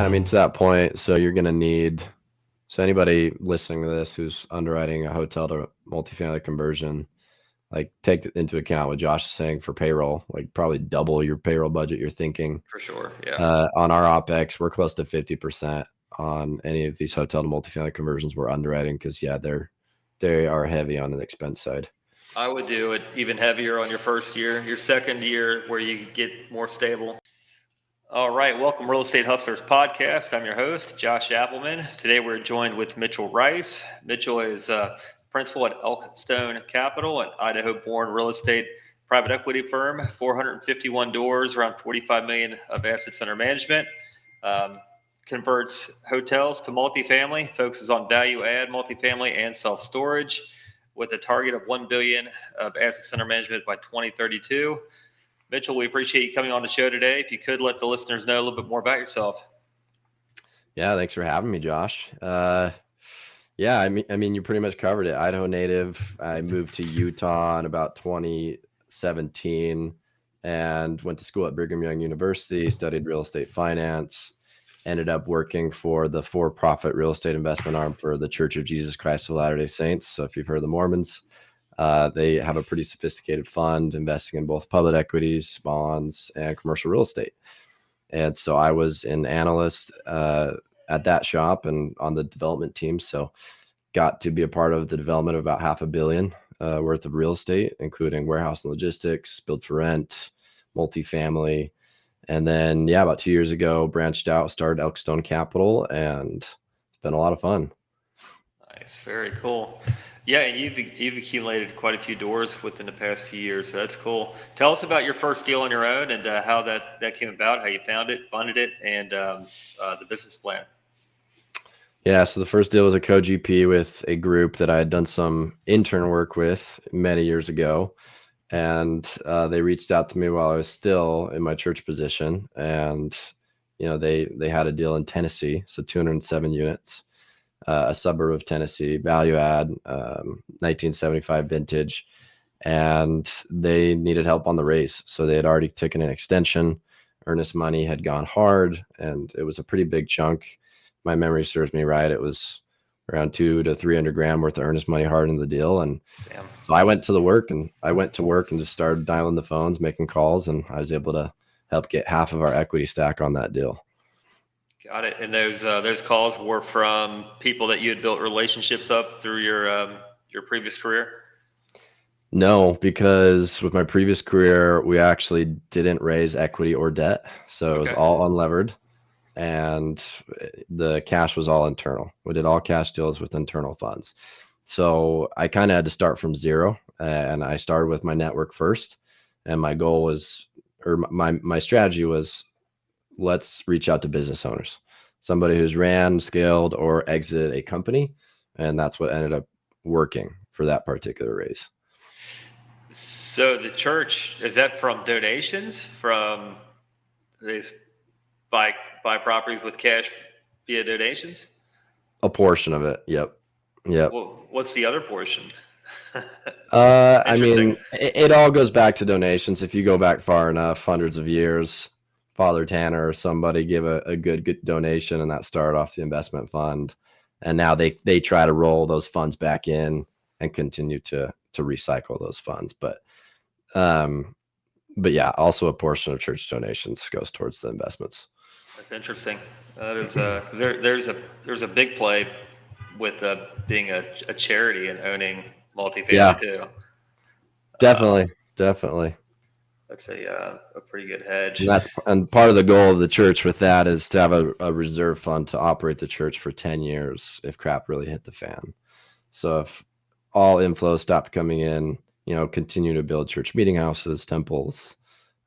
Yeah, I mean, to that point, so you're going to need, so anybody listening to this who's underwriting a hotel to multifamily conversion, like take into account what Josh is saying for payroll, like probably double your payroll budget you're thinking. For sure, yeah. On our OpEx, we're close to 50% on any of these hotel to multifamily conversions we're underwriting because, yeah, they are heavy on the expense side. I would do it even heavier on your first year, your second year where you get more stable. All right, welcome Real Estate Hustlers podcast. I'm your host, Josh Appleman. Today we're joined with Mitchell Rice. Mitchell is principal at Elkstone Capital, an Idaho-born real estate private equity firm, 451 doors, around 45 million of assets under management. Converts hotels to multifamily, focuses on value add multifamily and self-storage with a target of 1 billion of assets under management by 2032. Mitchell, we appreciate you coming on the show today. If you could let the listeners know a little bit more about yourself. Yeah, thanks for having me, Josh. Yeah, I mean, you pretty much covered it. Idaho native. I moved to Utah in about 2017 and went to school at Brigham Young University, studied real estate finance, ended up working for the for-profit real estate investment arm for the Church of Jesus Christ of Latter-day Saints. So if you've heard of the Mormons, they have a pretty sophisticated fund investing in both public equities, bonds, and commercial real estate. And so I was an analyst at that shop and on the development team. So got to be a part of the development of about $500 million worth of real estate, including warehouse and logistics, build for rent, multifamily. And then, yeah, about 2 years ago, branched out, started Elkstone Capital, and it's been a lot of fun. Nice, very cool. Yeah, and you've accumulated quite a few doors within the past few years, so that's cool. Tell us about your first deal on your own and how that came about, how you found it, funded it, and the business plan. Yeah, so the first deal was a co-GP with a group that I had done some intern work with many years ago. And they reached out to me while I was still in my church position. And, they had a deal in Tennessee, so 207 units, a suburb of Tennessee, value add, 1975 vintage. And they needed help on the raise. So they had already taken an extension. Earnest money had gone hard, and it was a pretty big chunk. My memory serves me right. It was around 200 to 300 grand worth of earnest money hard in the deal. And Damn. so I went to work and just started dialing the phones, making calls, and I was able to help get half of our equity stack on that deal. Got it. And those calls were from people that you had built relationships up through your previous career? No, because with my previous career, we actually didn't raise equity or debt. So It was all unlevered, and the cash was all internal. We did all cash deals with internal funds. So I kind of had to start from zero, and I started with my network first. And my goal was, or my strategy was, let's reach out to business owners, somebody who's ran, scaled, or exited a company. And that's what ended up working for that particular raise. So the church, is that from donations from these buy properties with cash via donations? A portion of it. Yep. Well, what's the other portion? I mean, it all goes back to donations. If you go back far enough, hundreds of years, Father Tanner or somebody give a good donation, and that started off the investment fund. And now they try to roll those funds back in and continue to recycle those funds. But yeah, also a portion of church donations goes towards the investments. That's interesting. That is there's a big play with being a charity and owning multifamily too. Definitely. That's a pretty good hedge. And part of the goal of the church with that is to have a reserve fund to operate the church for 10 years if crap really hit the fan. So if all inflows stopped coming in, continue to build church meeting houses, temples,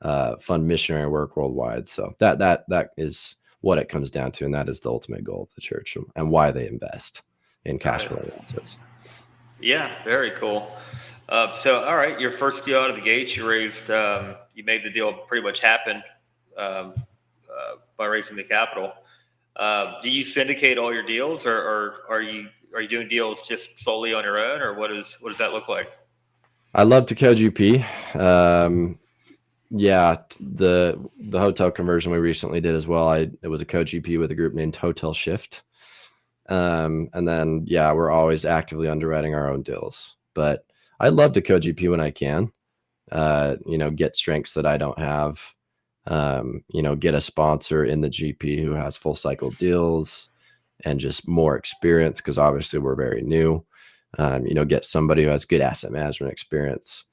fund missionary work worldwide. So that is what it comes down to, and that is the ultimate goal of the church and why they invest in cash flowing assets. Yeah, very cool. So, all right, your first deal out of the gates, you made the deal pretty much happen by raising the capital. Do you syndicate all your deals, or are you doing deals just solely on your own, or what does that look like? I love to co-GP. Yeah, the hotel conversion we recently did as well. It was a co-GP with a group named Hotel Shift. And then yeah, we're always actively underwriting our own deals. But I'd love to co-GP when I can. Get strengths that I don't have. Get a sponsor in the GP who has full cycle deals and just more experience because obviously we're very new. Get somebody who has good asset management experience.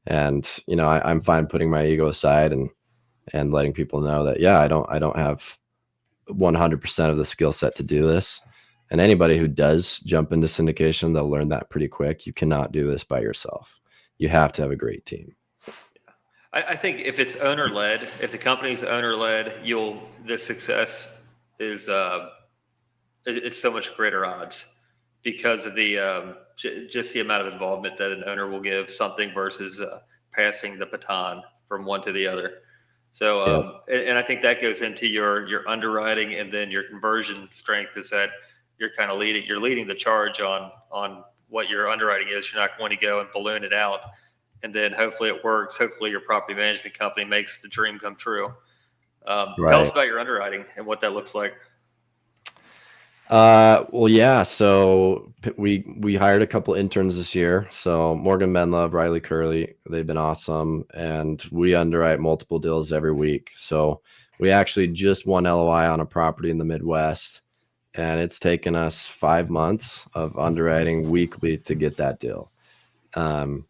And I'm fine putting my ego aside and letting people know that yeah, I don't have 100% of the skill set to do this. And anybody who does jump into syndication, they'll learn that pretty quick. You cannot do this by yourself. You have to have a great team. I think if it's owner led, if the company's owner led, the success is it's so much greater odds because of the just the amount of involvement that an owner will give something versus passing the baton from one to the other. So, Yep. and I think that goes into your underwriting, and then your conversion strength is that you're leading the charge on what your underwriting is. You're not going to go and balloon it out, and then hopefully it works. Hopefully your property management company makes the dream come true. Tell us Right. about your underwriting and what that looks like. Well, yeah. So we hired a couple interns this year. So Morgan Menlove, Riley Curley, they've been awesome, and we underwrite multiple deals every week. So we actually just won LOI on a property in the Midwest, and it's taken us 5 months of underwriting weekly to get that deal. Um,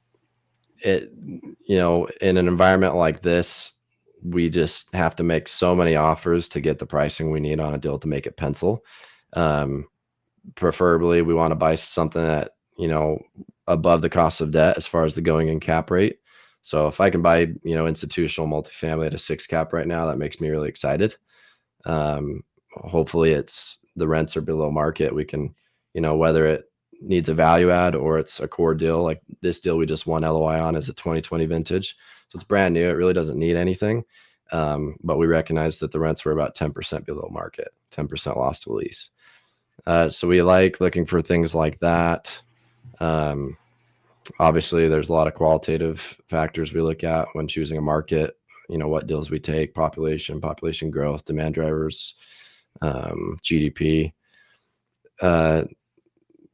it in an environment like this, we just have to make so many offers to get the pricing we need on a deal to make it pencil. Um, Preferably we want to buy something that above the cost of debt as far as the going in cap rate. So if I can buy institutional multifamily at a 6 cap right now, that makes me really excited. Hopefully it's the rents are below market. We can whether it needs a value add or it's a core deal. Like this deal we just won LOI on is a 2020 vintage, so it's brand new. It really doesn't need anything. But we recognize that the rents were about 10% below market, 10% loss to lease. So we like looking for things like that. Obviously, there's a lot of qualitative factors we look at when choosing a market. What deals we take, population growth, demand drivers, GDP.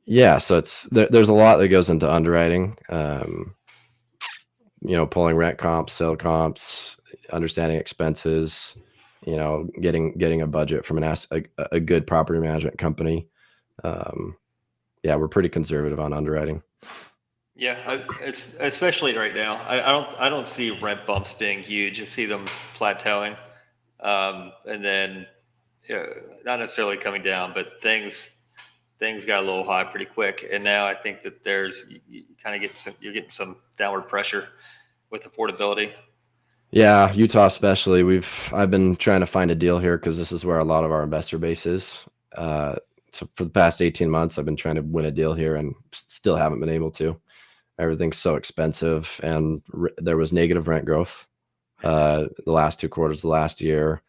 Yeah, so there's a lot that goes into underwriting. Pulling rent comps, sale comps, understanding expenses. Getting a budget from a good property management company. Yeah, we're pretty conservative on underwriting. Yeah, it's especially right now. I don't see rent bumps being huge. I see them plateauing, and then uh, not necessarily coming down, but things got a little high pretty quick. And now I think that you kind of you're getting some downward pressure with affordability. Yeah, Utah especially. I've been trying to find a deal here because this is where a lot of our investor base is. So for the past 18 months, I've been trying to win a deal here and still haven't been able to. Everything's so expensive, and there was negative rent growth the last 2 quarters of last year.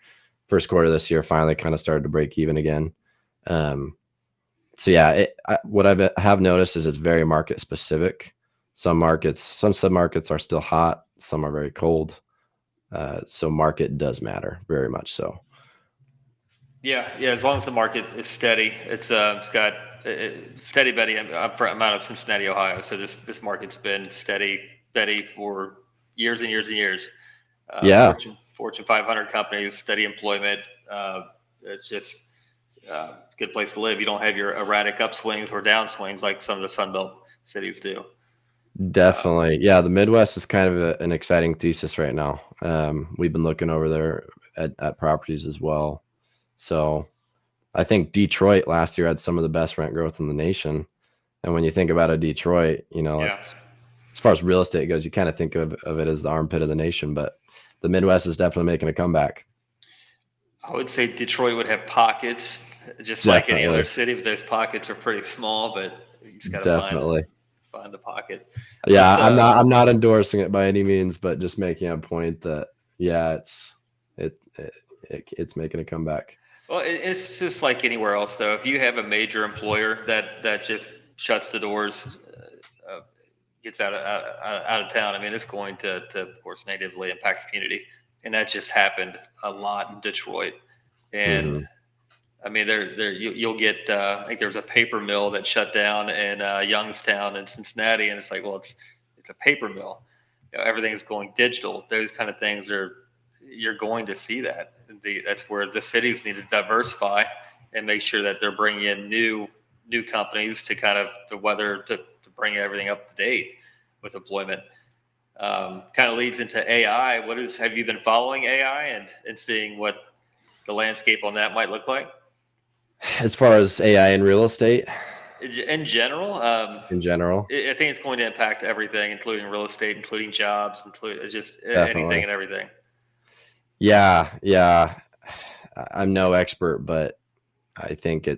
First quarter this year finally kind of started to break even again. So yeah, what I have noticed is it's very market specific. Some submarkets are still hot, some are very cold. So market does matter very much so. Yeah, yeah. As long as the market is steady, it's got steady Betty. I'm out of Cincinnati, Ohio, so this market's been steady Betty for years and years and years. Yeah, Fortune 500 companies, steady employment. It's just a good place to live. You don't have your erratic upswings or downswings like some of the Sunbelt cities do. definitely. Yeah, the Midwest is kind of an exciting thesis right now. We've been looking over there at properties as well. So I think Detroit last year had some of the best rent growth in the nation. And when you think about a Detroit, Yeah, it's, as far as real estate goes, you kind of think of it as the armpit of the nation, but the Midwest is definitely making a comeback. I would say Detroit would have pockets, just like any other Definitely. city. But those pockets are pretty small, but you just got to Definitely. find the pocket. Yeah, Let's I'm not endorsing it by any means, but just making a point that yeah, it, it, it's making a comeback. Well, it's just like anywhere else, though. If you have a major employer that just shuts the doors, gets out of town, I mean, it's going to of course negatively impact the community, and that just happened a lot in Detroit. And Hmm. I mean, you'll get. I think there was a paper mill that shut down in Youngstown in Cincinnati, and it's like, well, it's a paper mill. Everything's going digital. Those kind of things you're going to see that. That's where the cities need to diversify and make sure that they're bringing in new companies to kind of to bring everything up to date with employment. Kind of leads into AI. Have you been following AI and seeing what the landscape on that might look like? As far as AI in real estate In general, in general, I think it's going to impact everything, including real estate, including jobs, including just anything definitely. and everything. Yeah, yeah. I'm no expert, but I think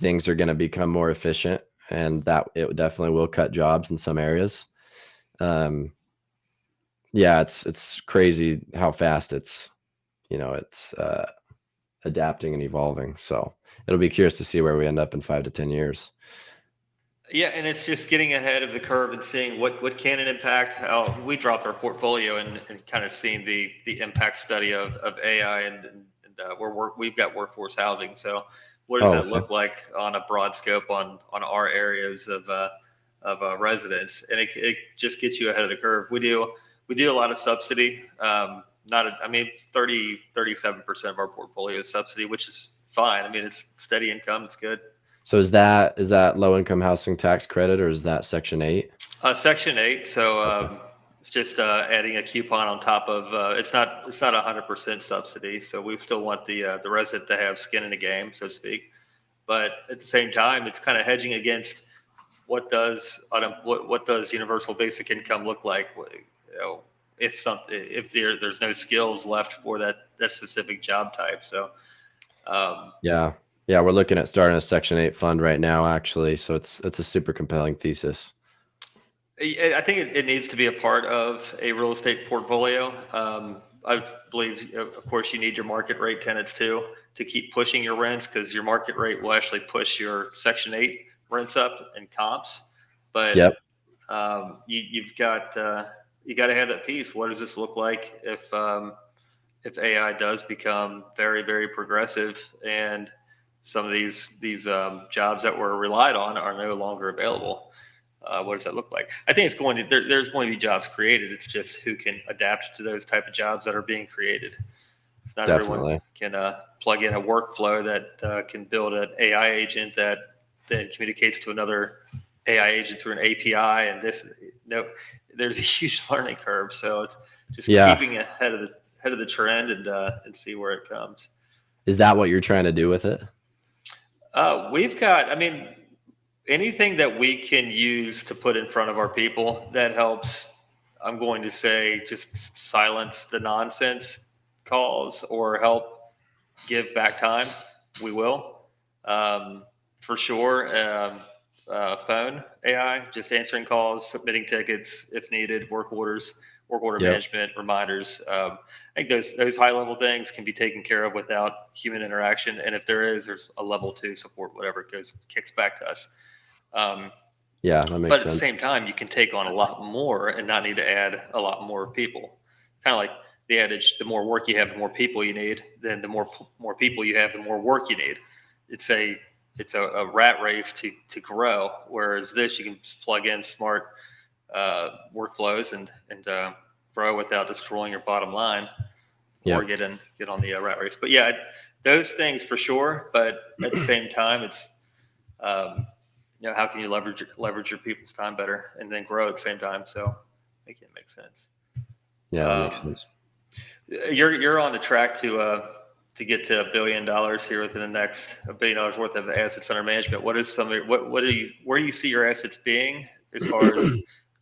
things are going to become more efficient, and that it definitely will cut jobs in some areas. Um, yeah, it's crazy how fast it's adapting and evolving. So it'll be curious to see where we end up in 5 to 10 years. Yeah, and it's just getting ahead of the curve and seeing what can it impact. How we dropped our portfolio and kind of seeing the impact study of AI, and we've got workforce housing. So what does Oh, that okay. look like on a broad scope on our areas of residence? And it just gets you ahead of the curve. We do a lot of subsidy. Not a, I mean, 37% of our portfolio is subsidy, which is fine. I mean, it's steady income. It's good. So is that low income housing tax credit, or is that Section 8? Section 8. So Okay. it's just adding a coupon on top of. It's not 100% subsidy. So we still want the resident to have skin in the game, so to speak. But at the same time, it's kind of hedging against what does universal basic income look like? If there's no skills left for that specific job type. So um, Yeah. Yeah, we're looking at starting a Section 8 fund right now, actually. So it's a super compelling thesis. I think it needs to be a part of a real estate portfolio. I believe, of course, you need your market rate tenants too to keep pushing your rents, because your market rate will actually push your Section 8 rents up and comps. But Yep. you got to have that piece. What does this look like if AI does become very, very progressive and some of these jobs that were relied on are no longer available? What does that look like? I think there's going to be jobs created. It's just who can adapt to those type of jobs that are being created. It's not everyone Definitely. can plug in a workflow that can build an AI agent that then communicates to another AI agent through an API. And no, there's a huge learning curve. So it's just Yeah. keeping ahead of the trend and see where it comes. Is that what you're trying to do with it? We've got, I mean, anything that we can use to put in front of our people that helps. I'm going to say just silence the nonsense calls or help give back time. We will, for sure. Phone AI, just answering calls, submitting tickets if needed, work order Yep. management, reminders. I think those high level things can be taken care of without human interaction. And if there's a level 2 support, whatever kicks back to us. Um, Yeah, that but makes at the sense. same time, you can take on a lot more and not need to add a lot more people. Kind of like the adage: the more work you have, the more people you need. Then the more people you have, the more work you need. It's a it's a rat race to grow. Whereas this, you can just plug in smart workflows and grow without destroying your bottom line or Yep. get on the rat race. But yeah, those things for sure. But at the same time, it's um, how can you leverage your people's time better and then grow at the same time? So make it make sense. Yeah, that makes Um, sense. you're on the track to get to $1 billion here within the next $1 billion worth of assets under management. What is what do you where do you see your assets being as far as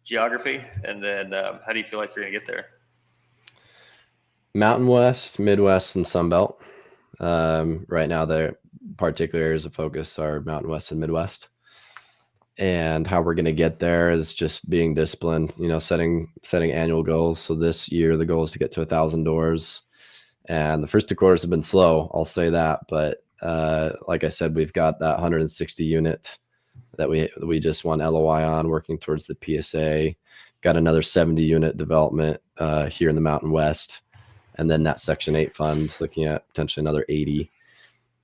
geography, and then how do you feel like you're going to get there? Mountain West, Midwest, and Sun Belt. Right now, the particular areas of focus are Mountain West and Midwest. And how we're going to get there is just being disciplined, setting annual goals. So this year, the goal is to get to 1,000 doors. And the first 2 quarters have been slow, I'll say that. But like I said, we've got that 160 unit that we just won LOI on, working towards the PSA. Got another 70 unit development here in the Mountain West, and then that Section 8 funds looking at potentially another 80.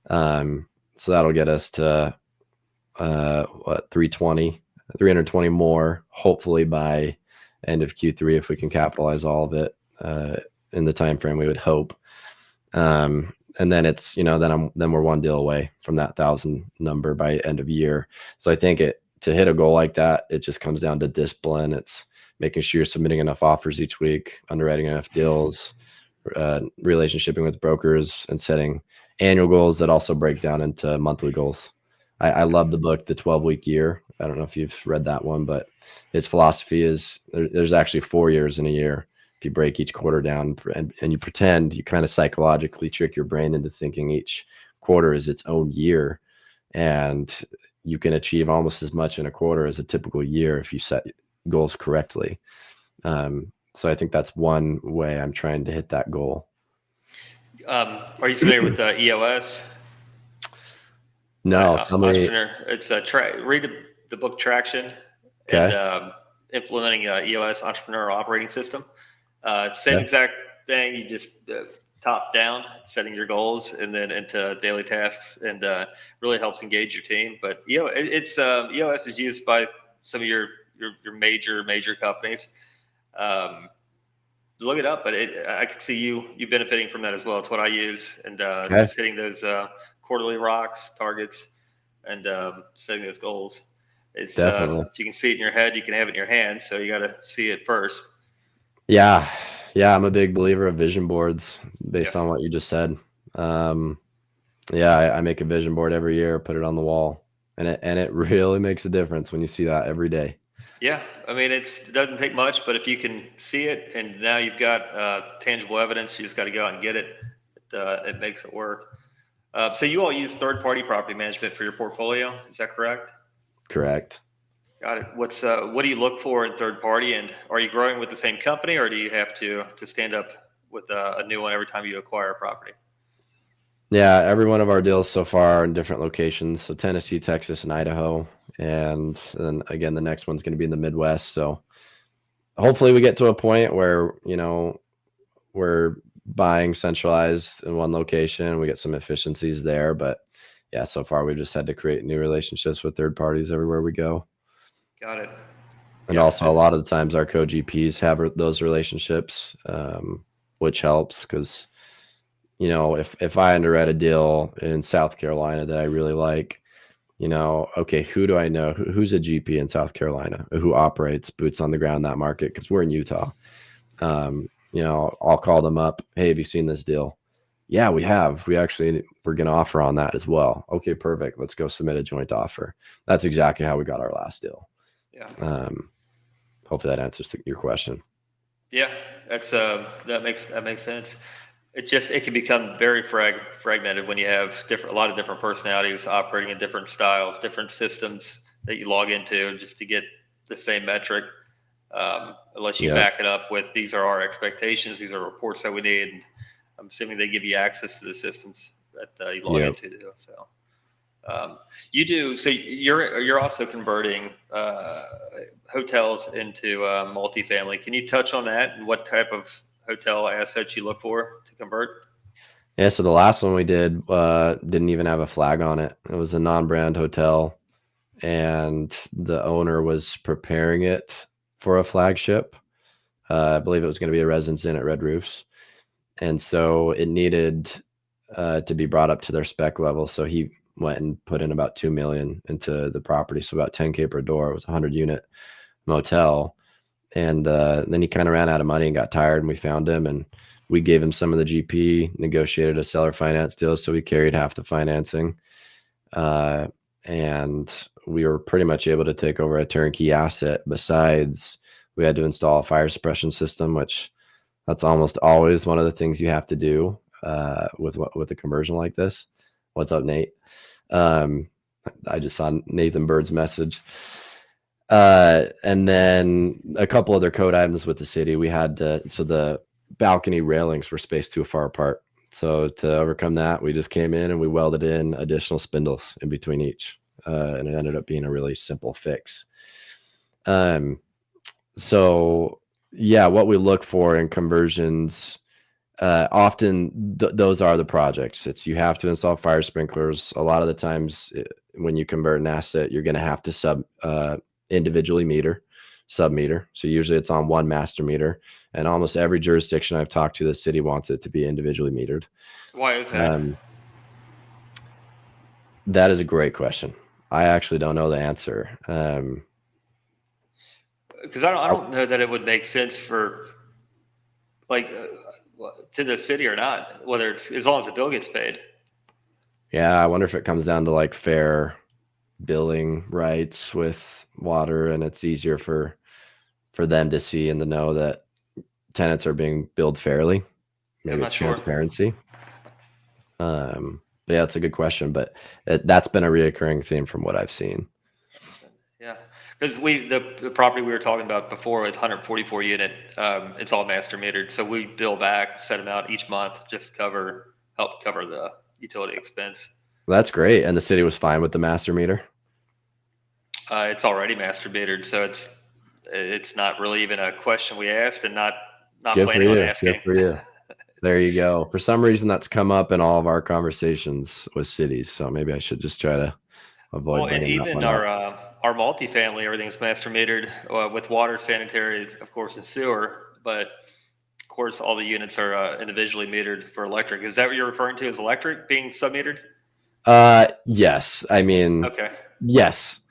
So that'll get us to 320 more, hopefully by end of Q3 if we can capitalize all of it in the time frame we would hope. And then it's, then we're one deal away from that 1,000 number by end of year. So I think to hit a goal like that, it just comes down to discipline. It's making sure you're submitting enough offers each week, underwriting enough deals, relationshiping with brokers, and setting annual goals that also break down into monthly goals. I love the book, The 12-Week Year. I don't know if you've read that one, but his philosophy is there's actually 4 years in a year. If you break each quarter down and you pretend, you kind of psychologically trick your brain into thinking each quarter is its own year, and you can achieve almost as much in a quarter as a typical year if you set goals correctly. So I think that's one way I'm trying to hit that goal. Are you familiar with EOS? No, tell me. Entrepreneur. It's read the book Traction. Okay. And implementing EOS Entrepreneurial Operating System. Same exact thing. You just top down, setting your goals and then into daily tasks, and really helps engage your team. But EOS is used by some of your major companies. Look it up, but I could see you benefiting from that as well. It's what I use, and just hitting those quarterly rocks, targets, and setting those goals. It's definitely. if you can see it in your head, you can have it in your hand. So you got to see it first. Yeah, I'm a big believer of vision boards based on what you just said. I make a vision board every year, put it on the wall, and it really makes a difference when you see that every day. Yeah, I mean, it doesn't take much, but if you can see it and now you've got tangible evidence, you just got to go out and get it. It makes it work. So you all use third-party property management for your portfolio, is that correct? Correct. Got it. What do you look for in third party, and are you growing with the same company, or do you have to stand up with a new one every time you acquire a property? Yeah, every one of our deals so far are in different locations. So Tennessee, Texas, and Idaho. And then again, the next one's going to be in the Midwest. So hopefully we get to a point where, we're buying centralized in one location. We get some efficiencies there. But yeah, so far we've just had to create new relationships with third parties everywhere we go. Got it. And also a lot of the times our co-GPs have those relationships, which helps because, if I underwrite a deal in South Carolina that I really like, okay, who do I know? Who's a GP in South Carolina who operates boots on the ground in that market? Because we're in Utah. I'll call them up. Hey, have you seen this deal? Yeah, we have. We're going to offer on that as well. Okay, perfect. Let's go submit a joint offer. That's exactly how we got our last deal. Yeah. Hopefully that answers your question. Yeah, that makes sense. It can become very fragmented when you have a lot of different personalities operating in different styles, different systems that you log into just to get the same metric. Unless you back it up with these are our expectations, these are reports that we need. And I'm assuming they give you access to the systems that you log into. So you do. So you're also converting hotels into multifamily. Can you touch on that and what type of hotel assets you look for to convert? Yeah, so the last one we did didn't even have a flag on it. It was a non-brand hotel, and the owner was preparing it for a flagship. I believe it was going to be a Residence Inn at Red Roofs, and so it needed to be brought up to their spec level. So he went and put in about $2 million into the property, so about $10K per door. It was a 100-unit motel. And then he kind of ran out of money and got tired, and we found him, and we gave him some of the GP, negotiated a seller finance deal. So we carried half the financing. And we were pretty much able to take over a turnkey asset. Besides, we had to install a fire suppression system, which that's almost always one of the things you have to do with a conversion like this. What's up, Nate? I just saw Nathan Bird's message. And then a couple other code items with the city. We had so the balcony railings were spaced too far apart. So to overcome that, we just came in and we welded in additional spindles in between each. and it ended up being a really simple fix. So yeah, what we look for in conversions, often those are the projects. It's you have to install fire sprinklers. A lot of the times when you convert an asset, you're going to have to individually sub meter. So usually it's on one master meter, and almost every jurisdiction I've talked to, the city wants it to be individually metered. Why is that? That is a great question. I actually don't know the answer. Because I don't know that it would make sense for like to the city or not, whether it's as long as the bill gets paid. Yeah, I wonder if it comes down to like fair billing rights with water, and it's easier for them to see and to know that tenants are being billed fairly. I'm Maybe not it's sure. transparency. But yeah, it's a good question, but that's been a reoccurring theme from what I've seen. Yeah, because the property we were talking about before, it's 144 unit. It's all master metered, so we bill back, set them out each month, just help cover the utility expense. That's great. And the city was fine with the master meter? It's already master metered, so it's not really even a question we asked, and not Good for planning on you. Good asking. for you. There you go. For some reason, that's come up in all of our conversations with cities. So maybe I should just try to avoid Well, and bringing that even one up. our multifamily, everything's master metered with water, sanitary, of course, and sewer. But of course, all the units are individually metered for electric. Is that what you're referring to as electric being sub-metered? Yes. I mean, Okay. yes.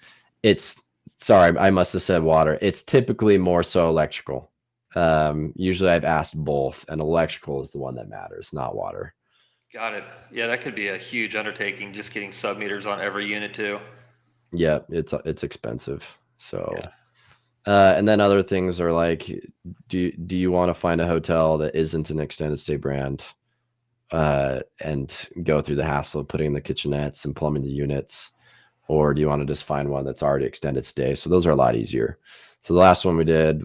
It's sorry, I must have said water. It's typically more so electrical. Usually I've asked both, and electrical is the one that matters, not water. Got it. Yeah, that could be a huge undertaking, just getting sub-meters on every unit too. Yeah, it's expensive. So, Yeah. and then other things are like, do you want to find a hotel that isn't an extended stay brand, and go through the hassle of putting in the kitchenettes and plumbing the units, or do you want to just find one that's already extended stay? So those are a lot easier. So the last one we did,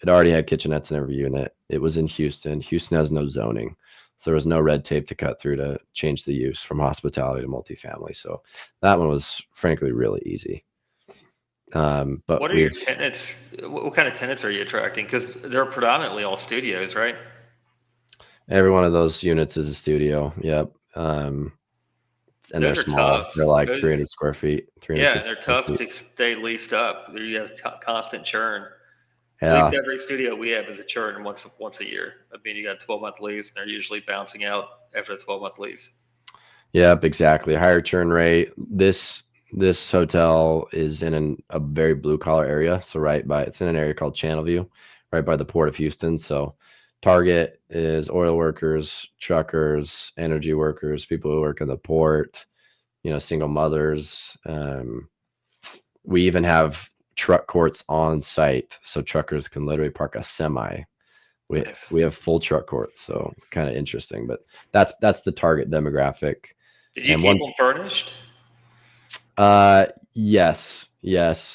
it already had kitchenettes in every unit. It was in Houston. Houston has no zoning, so there was no red tape to cut through to change the use from hospitality to multifamily. So that one was frankly really easy. But What are your tenants? What kind of tenants are you attracting? Because they're predominantly all studios, right? every one of those units is a studio. Yep. And they're Those are small. tough. They're like Those, 300 square feet, yeah, 350 they're square tough feet. to stay leased up. You have constant churn. At least Yeah. every studio we have is a churn once a year. I mean, you got a 12-month lease, and they're usually bouncing out after a 12-month lease. Yep, exactly. Higher churn rate. This hotel is in a very blue collar area. So it's in an area called Channelview, right by the port of Houston. So target is oil workers, truckers, energy workers, people who work in the port, single mothers. We even have truck courts on site, so truckers can literally park a semi. We Nice. we have full truck courts, so kind of interesting. But that's the target demographic. Did you And keep one, them furnished? yes,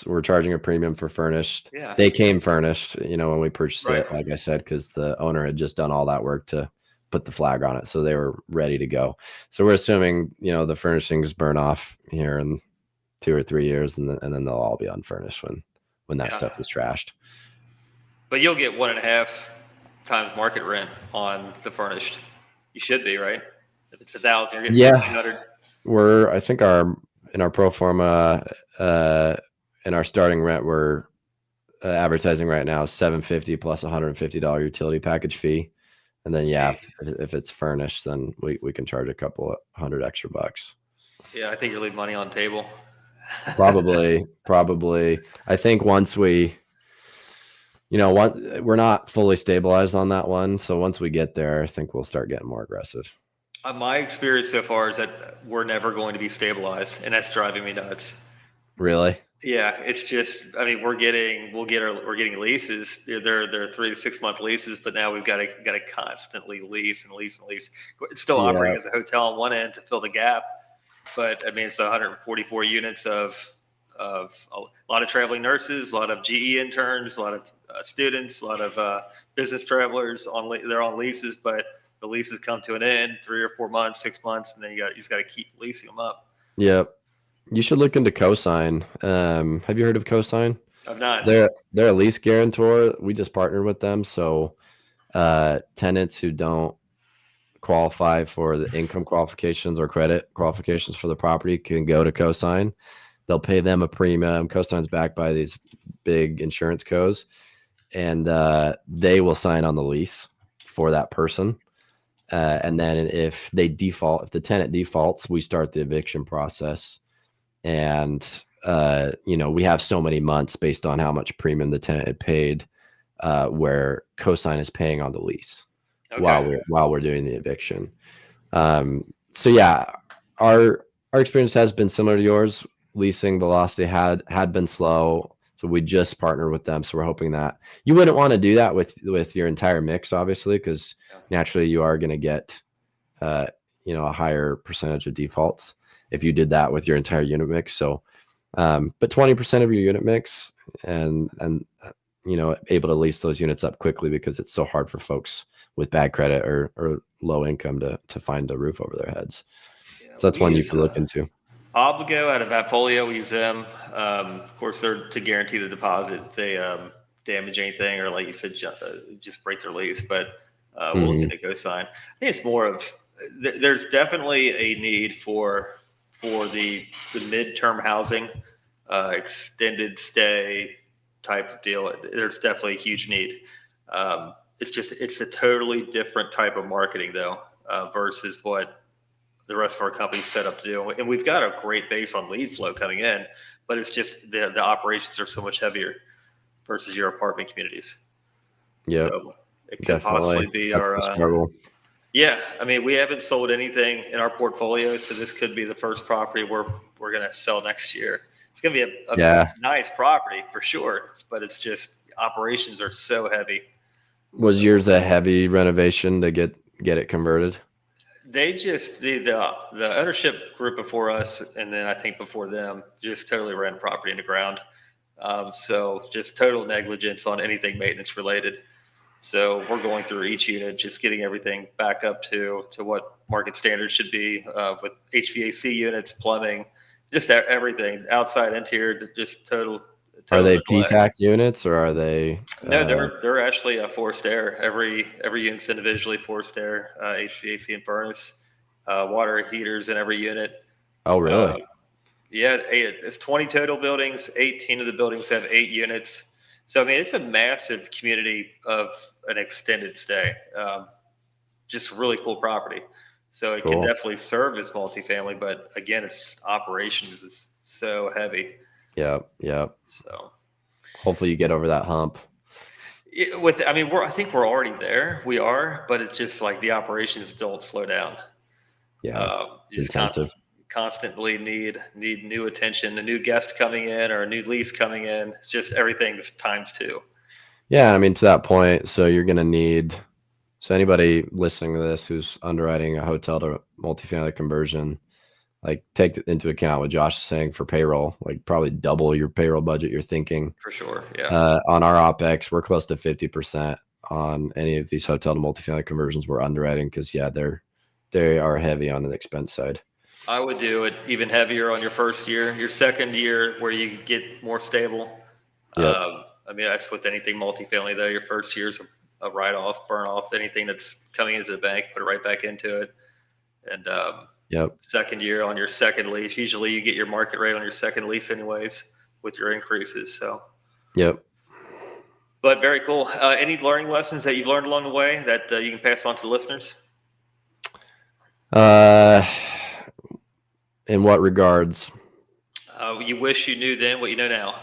we're charging a premium for furnished. Yeah. They came furnished, when we purchased Right. it, like I said, because the owner had just done all that work to put the flag on it, so they were ready to go. So we're assuming, the furnishings burn off here in 2 or 3 years, and then they'll all be unfurnished when that Yeah. stuff is trashed. But you'll get 1.5 times market rent on the furnished. You should be, right? If it's 1,000, you're getting Yeah, 1,500. I think in our pro forma, in our starting rent, we're advertising right now $750 plus $150 utility package fee, and then if it's furnished, then we can charge a couple of hundred extra bucks. Yeah, I think you're leaving money on the table. Probably. I think once we're not fully stabilized on that one, so once we get there, I think we'll start getting more aggressive. My experience so far is that we're never going to be stabilized, and that's driving me nuts. Really? Yeah, it's just, I mean, we're getting leases. They're 3 to 6 month leases, but now we've got to constantly lease and lease and lease. It's still Yeah. operating as a hotel on one end to fill the gap, but I mean, it's 144 units of a lot of traveling nurses, a lot of GE interns, a lot of students, a lot of business travelers they're on leases, but the leases come to an end 3 or 4 months, 6 months, and then you just got to keep leasing them up. Yep. You should look into cosign. Have you heard of cosign? I've So not. they're a lease guarantor. We just partnered with them. So tenants who don't qualify for the income qualifications or credit qualifications for the property can go to cosign. They'll pay them a premium. Cosign's backed by these big insurance cos, and they will sign on the lease for that person. And then if the tenant defaults, we start the eviction process. And we have so many months based on how much premium the tenant had paid, where cosign is paying on the lease Okay. while we're doing the eviction. So yeah, our experience has been similar to yours. Leasing velocity had been slow, so we just partnered with them. So we're hoping that you wouldn't want to do that with your entire mix, obviously, because Yeah. naturally you are going to get a higher percentage of defaults if you did that with your entire unit mix. So, but 20% of your unit mix, and able to lease those units up quickly because it's so hard for folks with bad credit or low income to find a roof over their heads. Yeah, So that's we one you use could look into. Obligo out of Appfolio. We use them. Of course, they're to guarantee the deposit. If they damage anything, or like you said, just break their lease. But we'll look Mm-hmm. into cosign. I think it's more of there's definitely a need for the midterm housing, extended stay type of deal. There's definitely a huge need. It's a totally different type of marketing though, versus what the rest of our company's set up to do. And we've got a great base on lead flow coming in, but it's just the operations are so much heavier versus your apartment communities. Yep, So it could definitely. possibly be That's our, the struggle. yeah, I mean, we haven't sold anything in our portfolio, so this could be the first property we're going to sell next year. It's going to be a Yeah. nice property for sure, but it's just operations are so heavy. Was So yours a heavy renovation to get it converted? they just the ownership group before us, and then I think before them, just totally ran property into ground. So just total negligence on anything maintenance related. So we're going through each unit, just getting everything back up to what market standards should be, with HVAC units, plumbing, just everything, outside, interior, just Are total they neglect. PTAC units or are they? No, they're actually a forced air. Every unit's individually forced air, HVAC and furnace, water heaters in every unit. Oh, Uh, really? yeah, it's 20 total buildings. 18 of the buildings have 8 units. So I mean, it's a massive community of an extended stay. Just really cool property. So it can Cool. definitely serve as multifamily, but again, its operations is so heavy. Yep. Yep. So Hopefully you get over that hump. I mean, I think we're already there. We are, but it's just like the operations don't slow down. Yeah. You just Intensive. constantly need new attention, a new guest coming in or a new lease coming in. It's just everything's times two. Yeah. I mean, to that point, so you're going to need, so anybody listening to this who's underwriting a hotel to multifamily conversion, like take into account what Josh is saying for payroll, like probably double your payroll budget you're thinking. For sure. Yeah. On our OPEX, we're close to 50% on any of these hotel to multifamily conversions we're underwriting because, yeah, they are heavy on the expense side. I would do it even heavier on your first year. Your second year, where you get more stable. Yep. I mean, that's with anything multifamily, though. Your first year's a write off, burn off, anything that's coming into the bank, put it right back into it. And Yep. second year on your second lease, usually you get your market rate on your second lease, anyways, with your increases. So, Yep. but very cool. Any learning lessons that you've learned along the way that you can pass on to the listeners? In what regards? You wish you knew then what you know now.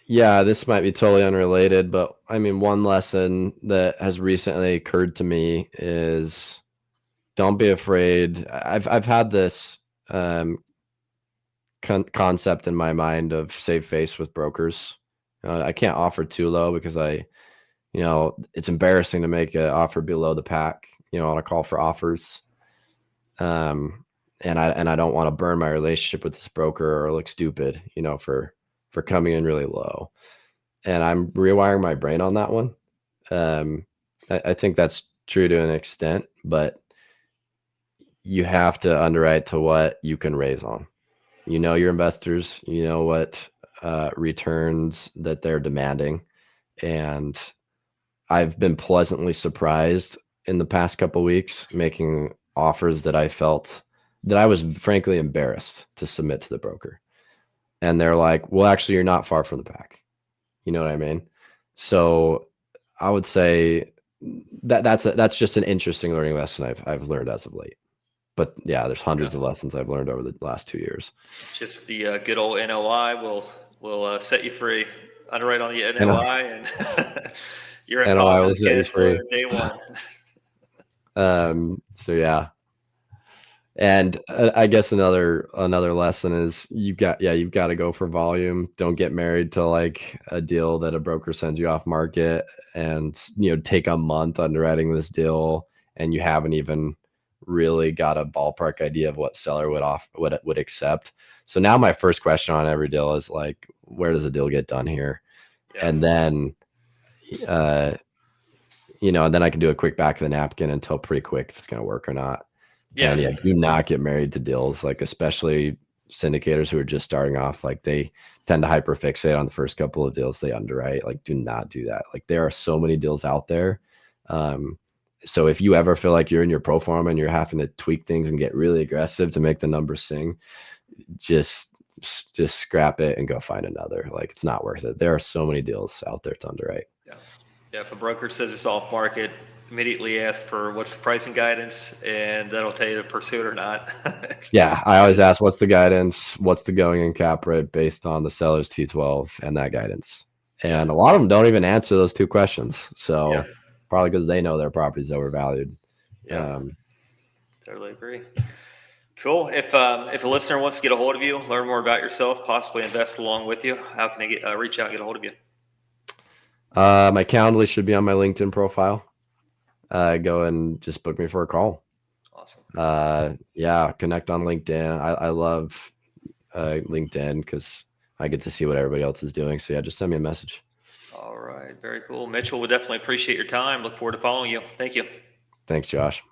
Yeah, this might be totally unrelated, but I mean, one lesson that has recently occurred to me is don't be afraid. I've had this concept in my mind of save face with brokers. I can't offer too low because it's embarrassing to make an offer below the pack, on a call for offers. And I don't want to burn my relationship with this broker or look stupid, for coming in really low. And I'm rewiring my brain on that one. I think that's true to an extent, but you have to underwrite to what you can raise on. You know your investors, you know what returns that they're demanding. And I've been pleasantly surprised in the past couple weeks making offers that I felt that I was frankly embarrassed to submit to the broker. And they're like, well, actually, you're not far from the pack. You know what I mean? So I would say that's just an interesting learning lesson I've learned as of late. But yeah, there's hundreds of lessons I've learned over the last 2 years. Just the good old NOI will set you free. Underwrite on the And NOI, and you're in NOI will positive set you cash flow free. day one. So yeah. And I guess another lesson is you've got to go for volume. Don't get married to like a deal that a broker sends you off market and take a month underwriting this deal and you haven't even really got a ballpark idea of what seller would accept. So now my first question on every deal is like, where does the deal get done here? Yeah. And then and then I can do a quick back of the napkin and tell pretty quick if it's going to work or not. And Yeah. do not get married to deals, like especially syndicators who are just starting off. Like they tend to hyperfixate on the first couple of deals they underwrite. Like do not do that. Like there are so many deals out there. So if you ever feel like you're in your pro forma and you're having to tweak things and get really aggressive to make the numbers sing, just scrap it and go find another. Like it's not worth it. There are so many deals out there to underwrite. Yeah. If a broker says it's off market, immediately ask for what's the pricing guidance, and that'll tell you to pursue it or not. Yeah, I always ask, what's the guidance? What's the going in cap rate based on the seller's T12 and that guidance? And a lot of them don't even answer those two questions. So probably because they know their property's overvalued. Yeah, totally agree. Cool. If a listener wants to get a hold of you, learn more about yourself, possibly invest along with you, how can they reach out and get a hold of you? My Calendly should be on my LinkedIn profile. Go and just book me for a call. Awesome. Yeah, connect on LinkedIn. I love LinkedIn because I get to see what everybody else is doing. So yeah, just send me a message. All right. Very cool. Mitchell, we'll definitely appreciate your time. Look forward to following you. Thank you. Thanks, Josh.